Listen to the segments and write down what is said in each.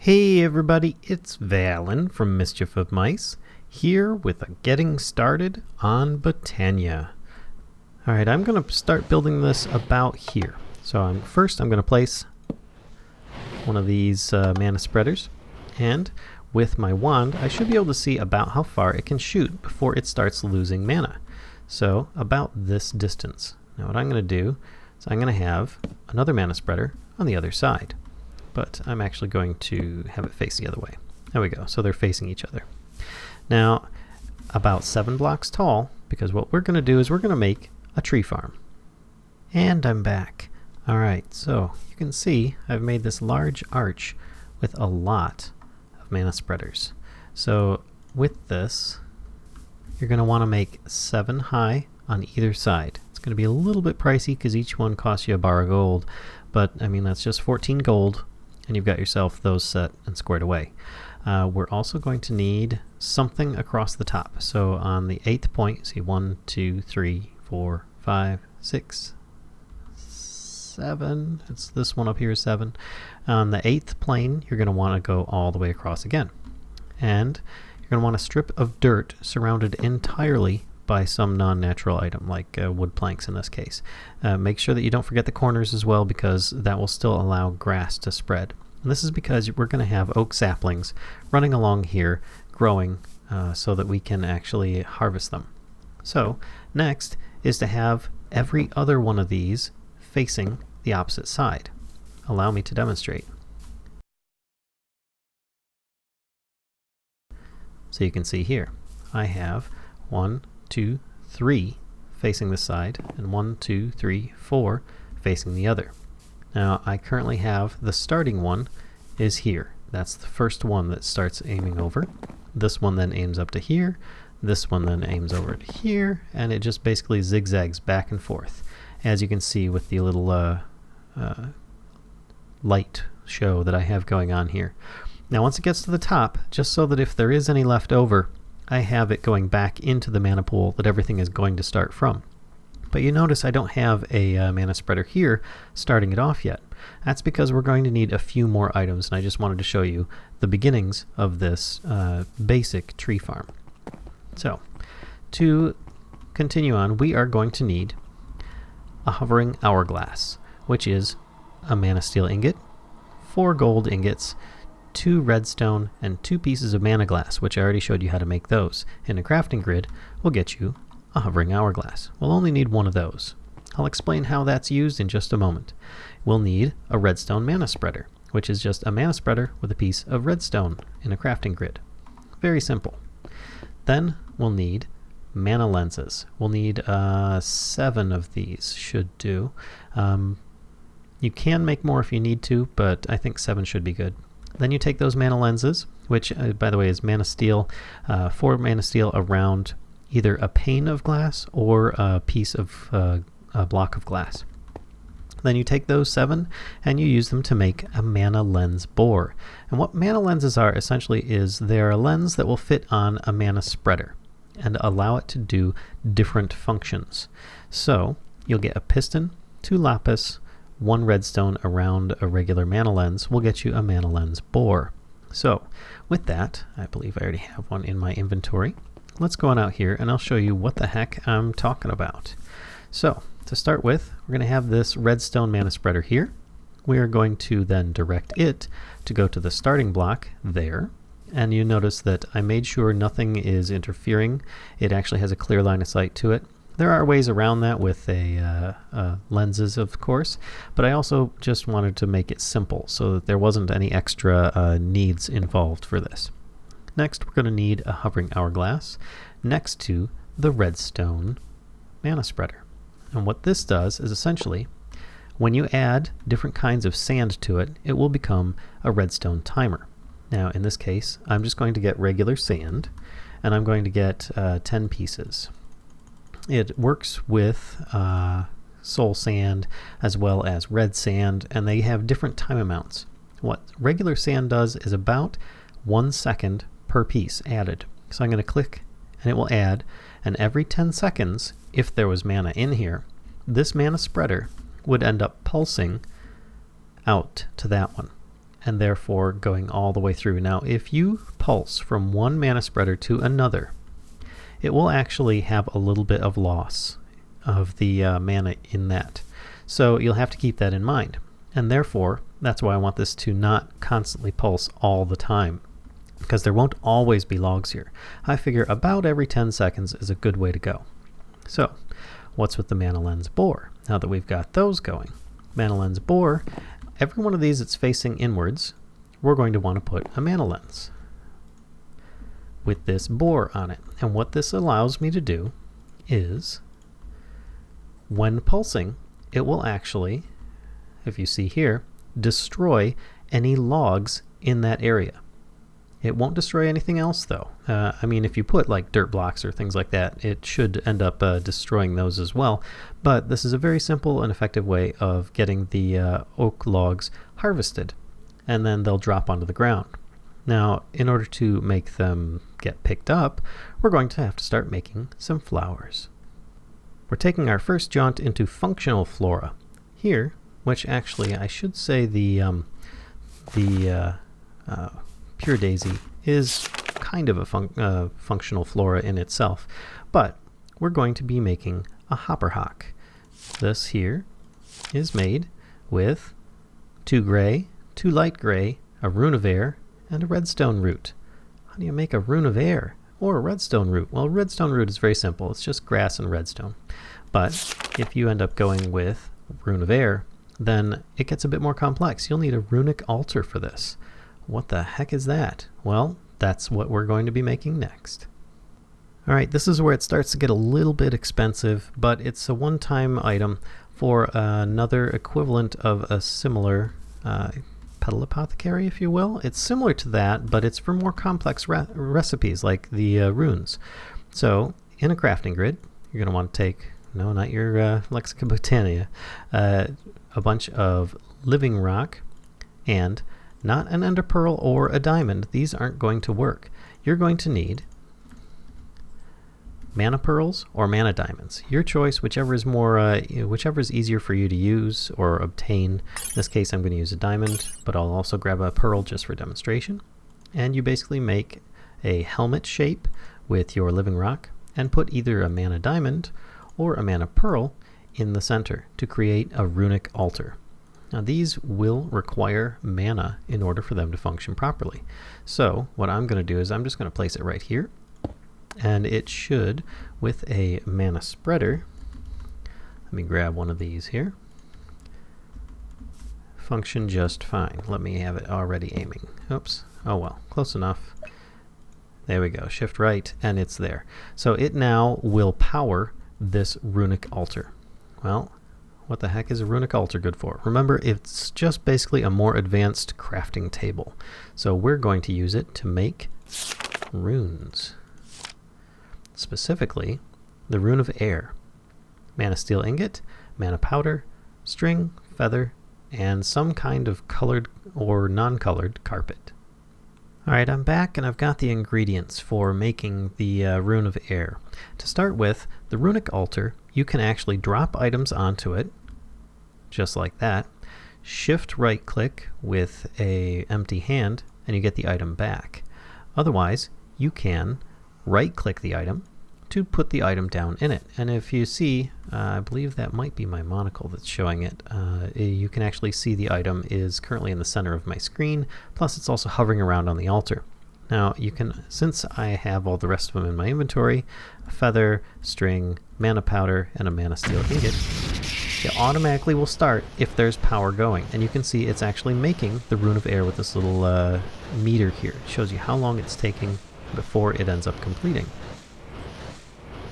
Hey everybody, it's Vallen from Mischief of Mice, here with a getting started on Botania. Alright, I'm going to start building this about here. So first I'm going to place one of these mana spreaders, and with my wand I should be able to see about how far it can shoot before it starts losing mana. So about this distance. Now what I'm going to do is I'm going to have another mana spreader on the other side. But I'm actually going to have it face the other way. There we go. So they're facing each other. Now, about 7 blocks tall, because what we're going to do is we're going to make a tree farm. And I'm back. Alright, so you can see I've made this large arch with a lot of mana spreaders. So with this, you're going to want to make 7 high on either side. It's going to be a little bit pricey because each one costs you a bar of gold, but I mean that's just 14 gold. And you've got yourself those set and squared away. We're also going to need something across the top. So on the 8th point, see 1, 2, 3, 4, 5, 6, 7. It's this one up here is 7. On the 8th plane, you're going to want to go all the way across again. And you're going to want a strip of dirt surrounded entirely by some non-natural item, like wood planks in this case. Make sure that you don't forget the corners as well, because that will still allow grass to spread. And this is because we're going to have oak saplings running along here, growing so that we can actually harvest them. So next is to have every other one of these facing the opposite side. Allow me to demonstrate. So you can see here, I have 1, 2, 3 facing this side, and 1, 2, 3, 4 facing the other. Now I currently have the starting one is here. That's the first one that starts aiming over. This one then aims up to here. This one then aims over to here, and it just basically zigzags back and forth, as you can see with the little light show that I have going on here. Now once it gets to the top, just so that if there is any left over, I have it going back into the mana pool that everything is going to start from. But you notice I don't have a mana spreader here starting it off yet. That's because we're going to need a few more items, and I just wanted to show you the beginnings of this basic tree farm. So, to continue on, we are going to need a hovering hourglass, which is a mana steel ingot, 4 gold ingots, 2 redstone, and 2 pieces of mana glass, which I already showed you how to make those. In a crafting grid, will get you a hovering hourglass. We'll only need one of those. I'll explain how that's used in just a moment. We'll need a redstone mana spreader, which is just a mana spreader with a piece of redstone in a crafting grid. Very simple. Then we'll need mana lenses. We'll need 7 of these, should do. You can make more if you need to, but I think 7 should be good. Then you take those mana lenses, which by the way is mana steel, 4 mana steel around either a pane of glass or a piece of a block of glass. Then you take those 7 and you use them to make a mana lens bore. And what mana lenses are essentially is they're a lens that will fit on a mana spreader and allow it to do different functions. So you'll get a piston, 2 lapis, 1 redstone around a regular mana lens will get you a mana lens bore. So with that, I believe I already have one in my inventory. Let's go on out here and I'll show you what the heck I'm talking about. So to start with, we're going to have this redstone mana spreader here. We are going to then direct it to go to the starting block there. And you notice that I made sure nothing is interfering. It actually has a clear line of sight to it. There are ways around that with lenses, of course, but I also just wanted to make it simple so that there wasn't any extra needs involved for this. Next, we're going to need a hovering hourglass next to the redstone mana spreader. And what this does is essentially, when you add different kinds of sand to it, it will become a redstone timer. Now, in this case, I'm just going to get regular sand, and I'm going to get 10 pieces. It works with soul sand as well as red sand, and they have different time amounts. What regular sand does is about 1 second per piece added. So I'm going to click and it will add, and every 10 seconds, if there was mana in here, this mana spreader would end up pulsing out to that one. and therefore going all the way through. Now, if you pulse from one mana spreader to another, it will actually have a little bit of loss of the mana in that. So you'll have to keep that in mind. And therefore, that's why I want this to not constantly pulse all the time, because there won't always be logs here. I figure about every 10 seconds is a good way to go. So, what's with the Mana Lens Bore? Now that we've got those going, Mana Lens Bore, every one of these that's facing inwards, we're going to want to put a Mana Lens with this bore on it. And what this allows me to do is, when pulsing, it will actually, if you see here, destroy any logs in that area. It won't destroy anything else though. I mean, if you put like dirt blocks or things like that, it should end up destroying those as well. But this is a very simple and effective way of getting the oak logs harvested, and then they'll drop onto the ground. Now, in order to make them get picked up, we're going to have to start making some flowers. We're taking our first jaunt into functional flora here, which actually I should say the pure daisy is kind of a functional flora in itself, but we're going to be making a hopper hawk. This here is made with 2 gray, 2 light gray, a rune of air, and a redstone root. How do you make a rune of air or a redstone root? Well, redstone root is very simple. It's just grass and redstone. But if you end up going with rune of air, then it gets a bit more complex. You'll need a runic altar for this. What the heck is that? Well, that's what we're going to be making next. Alright, this is where it starts to get a little bit expensive, but it's a one-time item for another equivalent of a similar Petal Apothecary, if you will. It's similar to that, but it's for more complex recipes like the runes. So, in a crafting grid, you're going to want to take, no, not your Lexica Botania, a bunch of living rock, and not an ender pearl or a diamond. These aren't going to work. You're going to need mana pearls or mana diamonds. Your choice, whichever is more, whichever is easier for you to use or obtain. In this case, I'm going to use a diamond, but I'll also grab a pearl just for demonstration. And you basically make a helmet shape with your living rock and put either a mana diamond or a mana pearl in the center to create a runic altar. Now these will require mana in order for them to function properly. So what I'm going to do is I'm just going to place it right here, and it should, with a mana spreader, let me grab one of these here, function just fine. Let me have it already aiming. Oops. Oh well, close enough. There we go. Shift right, and it's there. So it now will power this runic altar. Well, what the heck is a runic altar good for? Remember, it's just basically a more advanced crafting table. So we're going to use it to make runes. Specifically, the rune of air. Mana steel ingot, mana powder, string, feather, and some kind of colored or non-colored carpet. Alright, I'm back and I've got the ingredients for making the rune of air. To start with, the runic altar, you can actually drop items onto it, just like that. Shift right click with an empty hand and you get the item back. Otherwise, you can right click the item to put the item down in it. And if you see, I believe that might be my monocle that's showing it, you can actually see the item is currently in the center of my screen, plus it's also hovering around on the altar. Now you can, since I have all the rest of them in my inventory, a feather, string, mana powder, and a mana steel ingot, it automatically will start if there's power going. And you can see it's actually making the rune of air with this little meter here. It shows you how long it's taking before it ends up completing.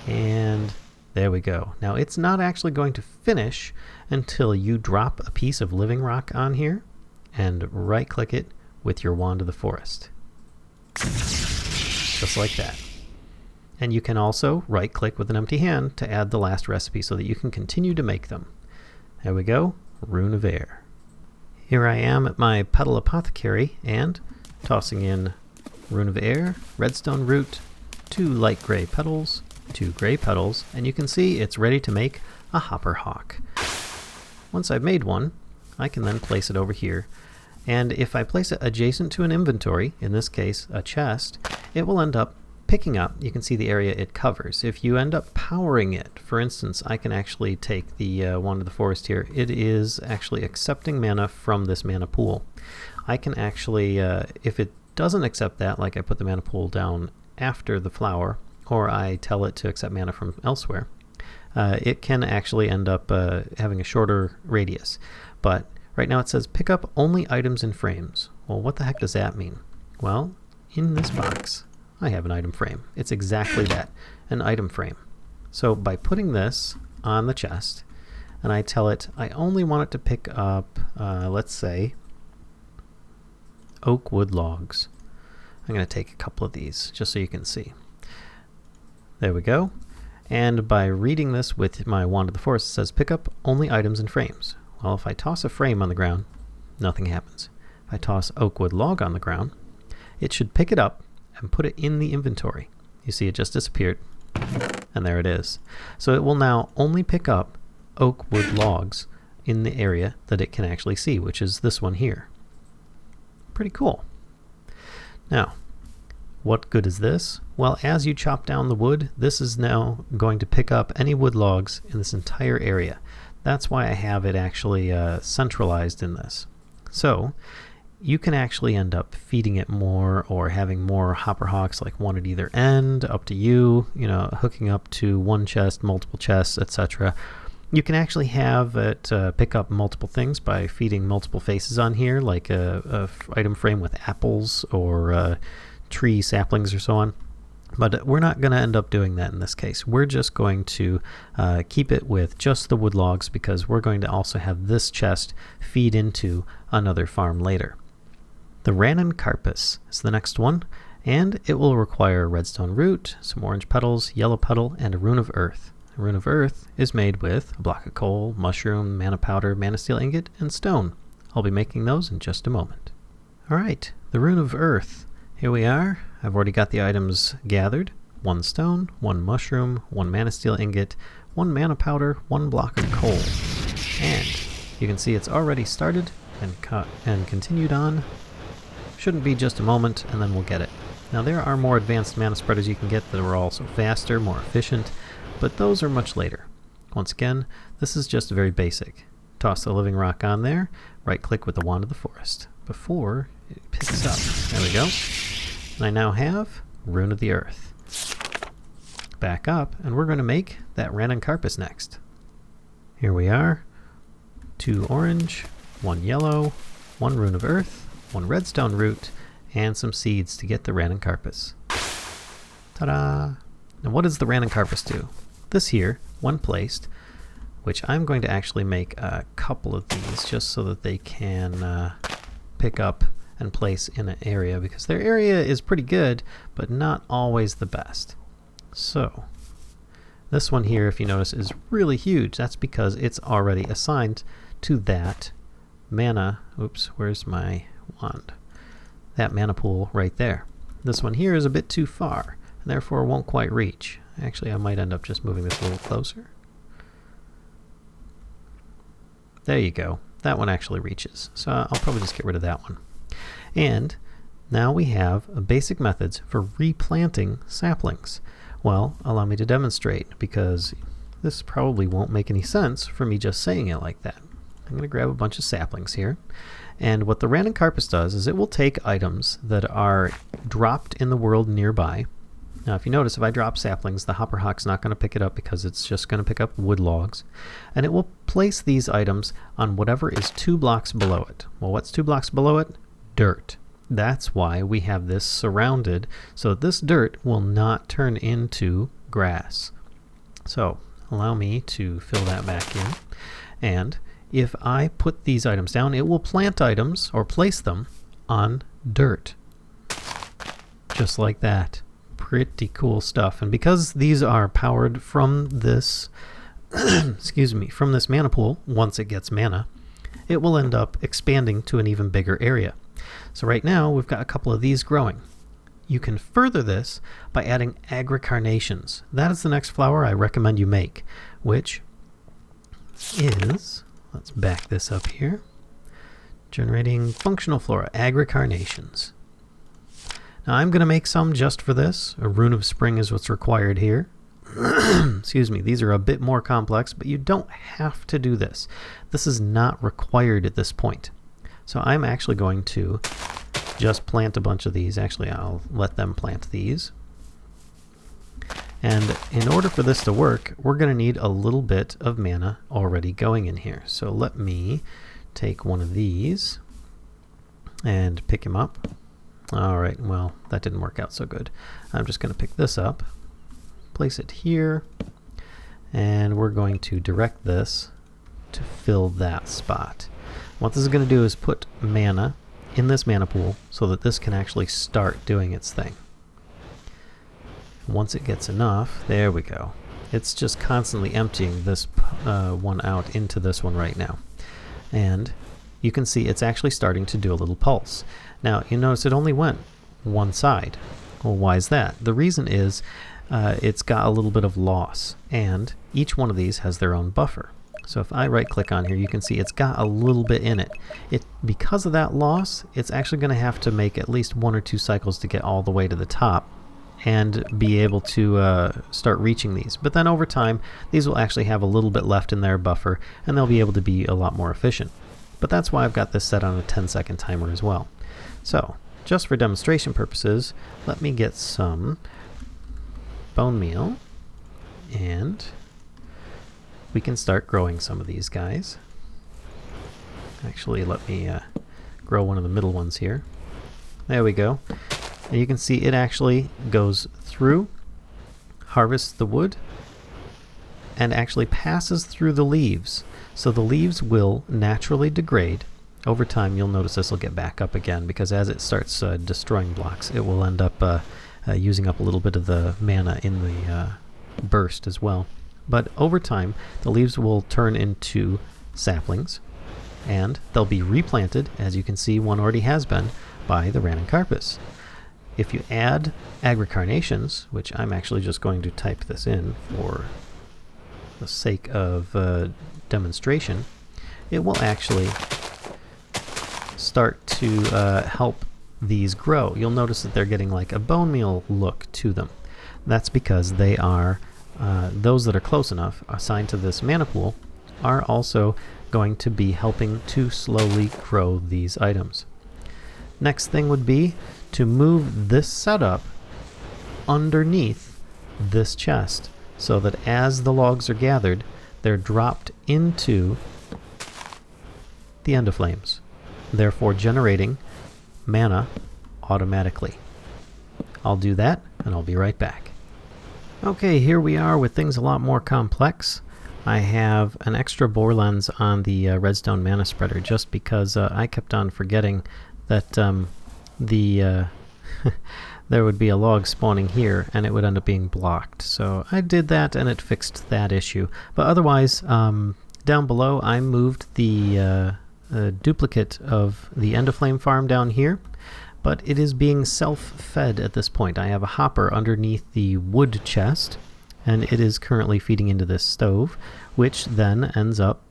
And there we go. Now it's not actually going to finish until you drop a piece of living rock on here and right click it with your wand of the forest. Just like that. And you can also right click with an empty hand to add the last recipe so that you can continue to make them. There we go, rune of air. Here I am at my Petal Apothecary and tossing in rune of air, redstone root, 2 light gray petals, 2 gray petals, and you can see it's ready to make a hopper hawk. Once I've made one, I can then place it over here And if I place it adjacent to an inventory, in this case a chest, it will end up picking up, you can see the area it covers. If you end up powering it, for instance, I can actually take the Wand of the Forest here. It is actually accepting mana from this mana pool. I can actually, if it doesn't accept that, like I put the mana pool down after the flower, or I tell it to accept mana from elsewhere, it can actually end up having a shorter radius. But right now it says pick up only items in frames. Well, what the heck does that mean? Well, in this box, I have an item frame. It's exactly that, an item frame. So by putting this on the chest, and I tell it I only want it to pick up, let's say, oak wood logs. I'm going to take a couple of these just so you can see. There we go. And by reading this with my Wand of the Forest, it says pick up only items in frames. Well, if I toss a frame on the ground, nothing happens. If I toss oak wood log on the ground, it should pick it up and put it in the inventory. You see it just disappeared, and there it is. So it will now only pick up oak wood logs in the area that it can actually see, which is this one here. Pretty cool. Now, what good is this? Well, as you chop down the wood, this is now going to pick up any wood logs in this entire area. That's why I have it actually centralized in this. So you can actually end up feeding it more or having more hopper hawks, like one at either end, up to you, hooking up to one chest, multiple chests, etc. You can actually have it pick up multiple things by feeding multiple faces on here, like a item frame with apples or tree saplings or so on. But we're not going to end up doing that in this case. We're just going to keep it with just the wood logs, because we're going to also have this chest feed into another farm later. The Runic Carpus is the next one, and it will require a redstone root, some orange petals, yellow petal, and a rune of earth. A rune of earth is made with a block of coal, mushroom, mana powder, mana steel ingot, and stone. I'll be making those in just a moment. Alright, the rune of earth. Here we are. I've already got the items gathered. 1 stone, 1 mushroom, 1 mana steel ingot, 1 mana powder, 1 block of coal. And you can see it's already started and continued on. Shouldn't be just a moment, and then we'll get it. Now there are more advanced mana spreaders you can get that are also faster, more efficient, but those are much later. Once again, this is just very basic. Toss the living rock on there, right click with the Wand of the Forest before it picks up. There we go. And I now have Rune of the Earth. Back up, and we're going to make that Runic Carpus next. Here we are. 2 orange, 1 yellow, 1 Rune of Earth, 1 redstone root, and some seeds to get the Runic Carpus. Ta-da! Now what does the Runic Carpus do? This here, when placed, which I'm going to actually make a couple of these just so that they can pick up and place in an area, because their area is pretty good, but not always the best. So this one here, if you notice, is really huge. That's because it's already assigned to that mana. Oops, where's my wand? That mana pool right there. This one here is a bit too far, and therefore won't quite reach. Actually, I might end up just moving this a little closer. There you go. That one actually reaches. So I'll probably just get rid of that one. And now we have basic methods for replanting saplings. Well, allow me to demonstrate, because this probably won't make any sense for me just saying it like that. I'm going to grab a bunch of saplings here. And what the Runic Carpus does is it will take items that are dropped in the world nearby. Now, if you notice, if I drop saplings, the hopper hawk's not going to pick it up because it's just going to pick up wood logs. And it will place these items on whatever is 2 blocks below it. Well, what's 2 blocks below it? Dirt. That's why we have this surrounded, so this dirt will not turn into grass. So, allow me to fill that back in. And if I put these items down, it will plant items, or place them, on dirt. Just like that. Pretty cool stuff. And because these are powered from this excuse me, from this mana pool, once it gets mana, it will end up expanding to an even bigger area. So right now we've got a couple of these growing. You can further this by adding agricarnations. That is the next flower I recommend you make, which is, let's back this up here, Generating functional flora, agricarnations. Now I'm going to make some just for this. A rune of spring is what's required here. Excuse me, these are a bit more complex, but you don't have to do this. This is not required at this point. So I'm actually going to just plant a bunch of these. Actually, I'll let them plant these. And in order for this to work, we're going to need a little bit of mana already going in here. So let me take one of these and pick him up. Alright, well, that didn't work out so good. I'm just going to pick this up, place it here, and we're going to direct this to fill that spot. What this is going to do is put mana in this mana pool so that this can actually start doing its thing. Once it gets enough, there we go. It's just constantly emptying this one out into this one right now. And you can see it's actually starting to do a little pulse. Now, you notice it only went one side. Well, why is that? The reason is it's got a little bit of loss, and each one of these has their own buffer. So if I right-click on here, you can see it's got a little bit in it. Because of that loss, it's actually going to have to make at least 1 or 2 cycles to get all the way to the top and be able to start reaching these. But then over time, these will actually have a little bit left in their buffer, and they'll be able to be a lot more efficient. But that's why I've got this set on a 10-second timer as well. So, just for demonstration purposes, let me get some bone meal, and we can start growing some of these guys. Actually, let me grow one of the middle ones here. There we go. And you can see it actually goes through, harvests the wood, and actually passes through the leaves. So the leaves will naturally degrade. Over time, you'll notice this will get back up again, because as it starts destroying blocks, it will end up using up a little bit of the mana in the burst as well. But over time, the leaves will turn into saplings, and they'll be replanted, as you can see one already has been, by the Ranuncarpus. If you add agricarnations, which I'm actually just going to type this in for the sake of demonstration, it will actually start to help these grow. You'll notice that they're getting like a bone meal look to them. That's because they are, those that are close enough, assigned to this mana pool, are also going to be helping to slowly grow these items. Next thing would be to move this setup underneath this chest, so that as the logs are gathered, they're dropped into the endoflames, therefore generating mana automatically. I'll do that, and I'll be right back. Okay, here we are with things a lot more complex. I have an extra bore lens on the redstone mana spreader, just because I kept on forgetting that there would be a log spawning here, and it would end up being blocked. So I did that, and it fixed that issue. But otherwise, down below, I moved the duplicate of the endoflame farm down here, but it is being self-fed at this point. I have a hopper underneath the wood chest, and it is currently feeding into this stove, which then ends up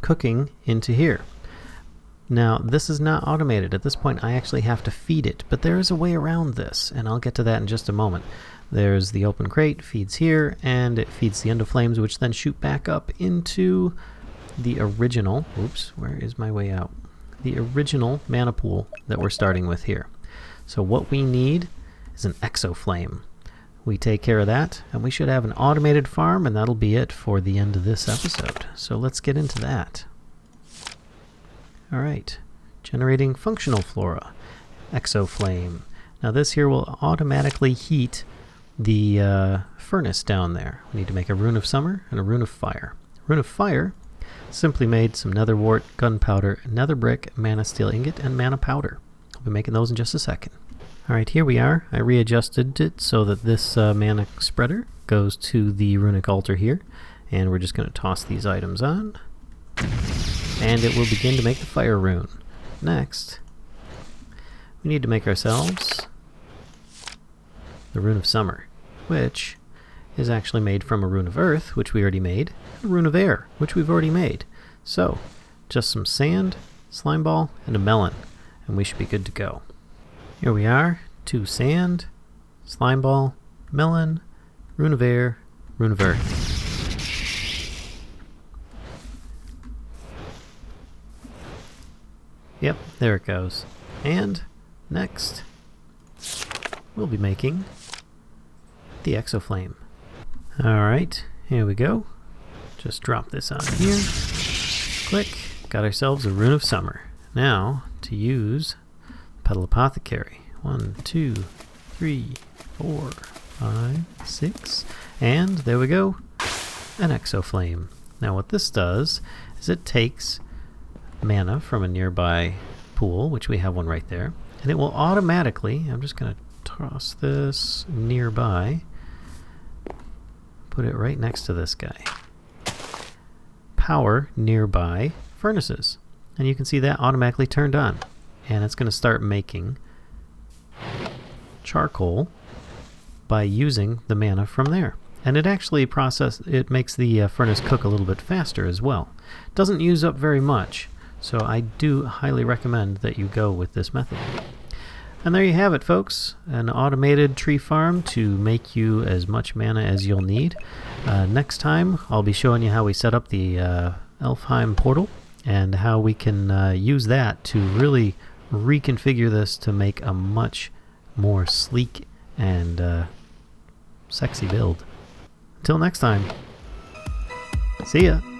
cooking into here. Now, this is not automated. At this point, I actually have to feed it, but there is a way around this, and I'll get to that in just a moment. There's the open crate, feeds here, and it feeds the endoflames, which then shoot back up into the original, oops, where is my way out? The original mana pool that we're starting with here. So what we need is an Exo Flame. We take care of that, and we should have an automated farm, and that'll be it for the end of this episode. So let's get into that. Alright, generating functional flora, Exo Flame. Now this here will automatically heat the furnace down there. We need to make a rune of summer and a rune of fire. Rune of fire simply made some nether wart, gunpowder, nether brick, mana steel ingot, and mana powder. I'll be making those in just a second. Alright, here we are. I readjusted it so that this mana spreader goes to the runic altar here, and we're just going to toss these items on. And it will begin to make the fire rune. Next, we need to make ourselves the rune of summer, which is actually made from a rune of earth, which we already made, and a rune of air, which we've already made. So, just some sand, slime ball, and a melon, and we should be good to go. Here we are, 2 sand, slime ball, melon, rune of air, rune of earth. Yep, there it goes. And next, we'll be making the Exo Flame. Alright, here we go. Just drop this on here. Click. Got ourselves a Rune of Summer. Now, to use Petal Apothecary. 1, 2, 3, 4, 5, 6. And there we go. An Exo Flame. Now what this does is it takes mana from a nearby pool, which we have one right there, and it will automatically, I'm just going to toss this nearby, put it right next to this guy, power nearby furnaces, and you can see that automatically turned on, and it's going to start making charcoal by using the mana from there. And it actually makes the furnace cook a little bit faster as well. Doesn't use up very much, so I do highly recommend that you go with this method. And there you have it, folks. An automated tree farm to make you as much mana as you'll need. Next time, I'll be showing you how we set up the Alfheim Portal and how we can use that to really reconfigure this to make a much more sleek and sexy build. Until next time, see ya!